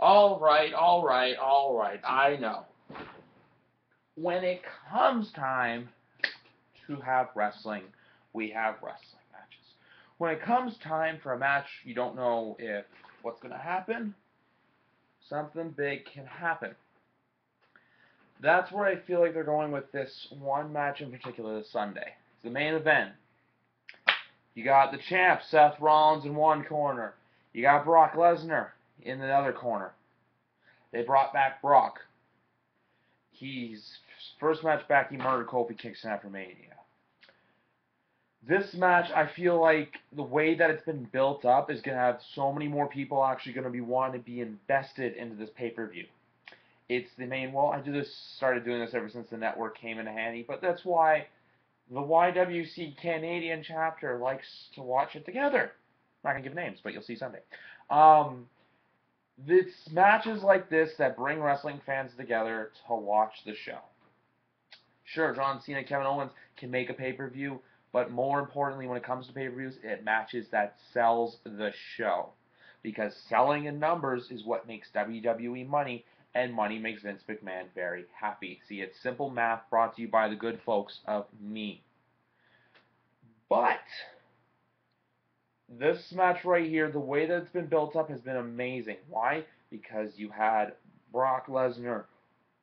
All right, all right, all right. I know. When it comes time to have wrestling, we have wrestling matches. When it comes time for a match, you don't know if what's going to happen. Something big can happen. That's where I feel like they're going with this one match in particular this Sunday. It's the main event. You got the champ, Seth Rollins, in one corner. You got Brock Lesnar in the other corner. They brought back Brock. He's first match back, he murdered Kofi Kingston after Mania. This match, I feel like the way that it's been built up is going to have so many more people actually going to be wanting to be invested into this pay-per-view. It's the main, well, I started doing this ever since the network came into handy, but that's why the YWC Canadian chapter likes to watch it together. I'm not going to give names, but you'll see Sunday. It's matches like this that bring wrestling fans together to watch the show. Sure, John Cena, Kevin Owens can make a pay-per-view, but more importantly, when it comes to pay-per-views, it matches that sells the show. Because selling in numbers is what makes WWE money, and money makes Vince McMahon very happy. See, it's simple math brought to you by the good folks of me. But this match right here, the way that it's been built up has been amazing. Why? Because you had Brock Lesnar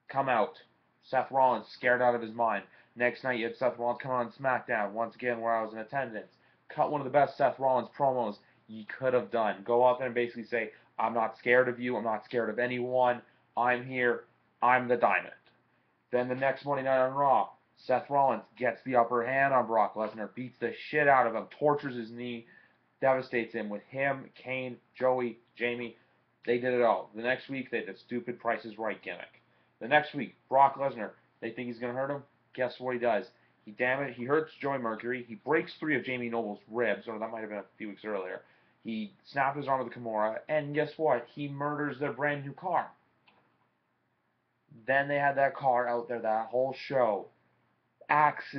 come out, Seth Rollins scared out of his mind. Next night you had Seth Rollins come on SmackDown, once again where I was in attendance. Cut one of the best Seth Rollins promos you could have done. Go out there and basically say, I'm not scared of you, I'm not scared of anyone, I'm here, I'm the Diamond. Then the next Monday night on Raw, Seth Rollins gets the upper hand on Brock Lesnar, beats the shit out of him, tortures his knee, devastates him with him, Kane, Joey, Jamie. They did it all. The next week, they did the stupid Price is Right gimmick. The next week, Brock Lesnar, they think he's going to hurt him. Guess what he does? He hurts Joey Mercury. He breaks 3 of Jamie Noble's ribs, or that might have been a few weeks earlier. He snapped his arm with a Kimura, and guess what? He murders their brand new car. Then they had that car out there that whole show. Axe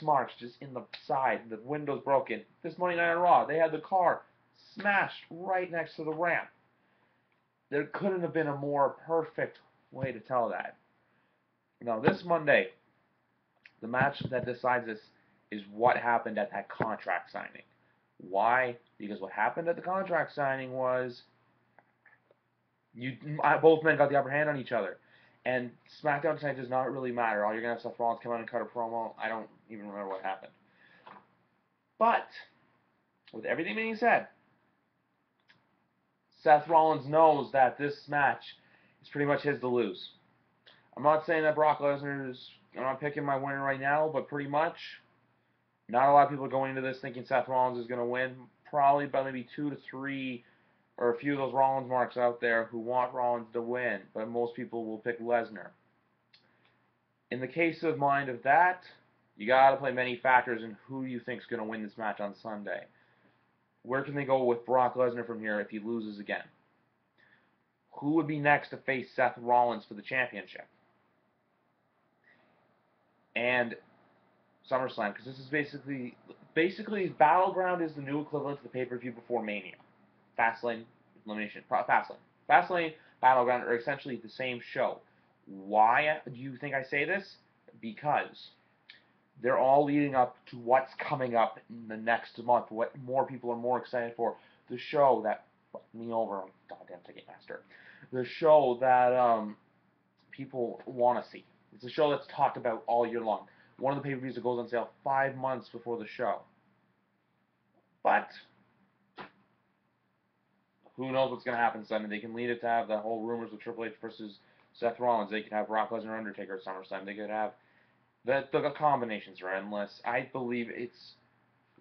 marks just in the side. The window's broken. This Monday Night on Raw, they had the car smashed right next to the ramp. There couldn't have been a more perfect way to tell that. Now, this Monday, the match that decides this is what happened at that contract signing. Why? Because what happened at the contract signing was both men got the upper hand on each other. And SmackDown tonight does not really matter. All you're going to have Seth Rollins come out and cut a promo. I don't even remember what happened. But, with everything being said, Seth Rollins knows that this match is pretty much his to lose. I'm not saying that Brock Lesnar is, I'm not picking my winner right now, but pretty much, not a lot of people are going into this thinking Seth Rollins is going to win. Probably about maybe 2 to 3 or a few of those Rollins marks out there who want Rollins to win, but most people will pick Lesnar. In the case of mind of that, you got to play many factors in who you think is going to win this match on Sunday. Where can they go with Brock Lesnar from here if he loses again? Who would be next to face Seth Rollins for the championship? And SummerSlam, because this is basically Battleground is the new equivalent to the pay-per-view before Mania. Fastlane, Elimination, Fastlane, Battleground are essentially the same show. Why do you think I say this? Because they're all leading up to what's coming up in the next month, what more people are more excited for. The show that fucked me over, goddamn Ticketmaster. The show that people want to see. It's a show that's talked about all year long. One of the pay-per-views that goes on sale 5 months before the show. But who knows what's going to happen Sunday? They can lead it to have the whole rumors of Triple H versus Seth Rollins. They could have Brock Lesnar Undertaker at SummerSlam. They could have the combinations are endless. I believe it's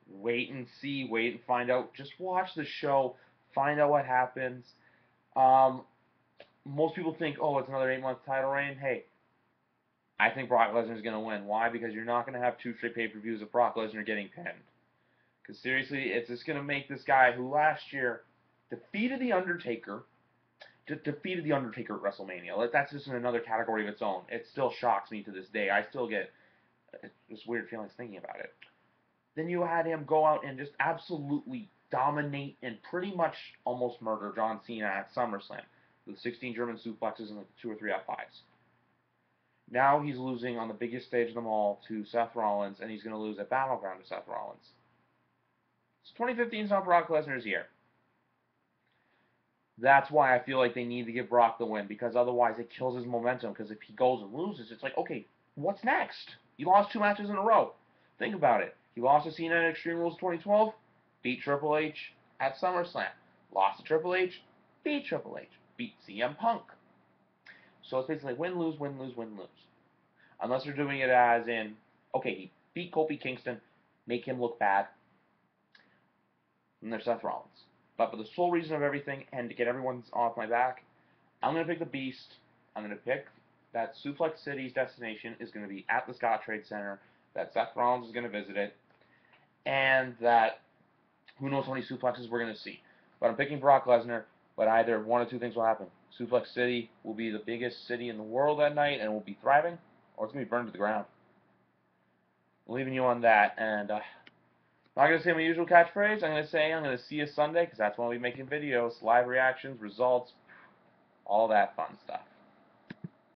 wait and see, wait and find out. Just watch the show, find out what happens. Most people think, oh, it's another 8-month title reign. Hey, I think Brock Lesnar is going to win. Why? Because you're not going to have 2 straight pay-per-views of Brock Lesnar getting pinned. Because seriously, it's just going to make this guy who last year defeated The Undertaker at WrestleMania. That's just in another category of its own. It still shocks me to this day. I still get just weird feelings thinking about it. Then you had him go out and just absolutely dominate and pretty much almost murder John Cena at SummerSlam. The 16 German suplexes and the 2 or 3 F5s. Now he's losing on the biggest stage of them all to Seth Rollins, and he's going to lose at Battleground to Seth Rollins. So 2015 is not Brock Lesnar's year. That's why I feel like they need to give Brock the win, because otherwise it kills his momentum, because if he goes and loses, it's like, okay, what's next? He lost 2 matches in a row. Think about it. He lost to Cena in Extreme Rules 2012, beat Triple H at SummerSlam. Lost to Triple H, beat Triple H, beat CM Punk. So it's basically win, lose, win, lose, win, lose. Unless they're doing it as in, okay, he beat Kofi Kingston, make him look bad, and there's Seth Rollins. But for the sole reason of everything, and to get everyone off my back, I'm going to pick the Beast. I'm going to pick that Suplex City's destination is going to be at the Scottrade Center, that Seth Rollins is going to visit it, and that who knows how many suplexes we're going to see. But I'm picking Brock Lesnar, but either one or two things will happen. Suplex City will be the biggest city in the world that night and will be thriving, or it's going to be burned to the ground. I'm leaving you on that, and I'm not going to say my usual catchphrase. I'm going to say I'm going to see you Sunday, because that's when we'll be making videos, live reactions, results, all that fun stuff.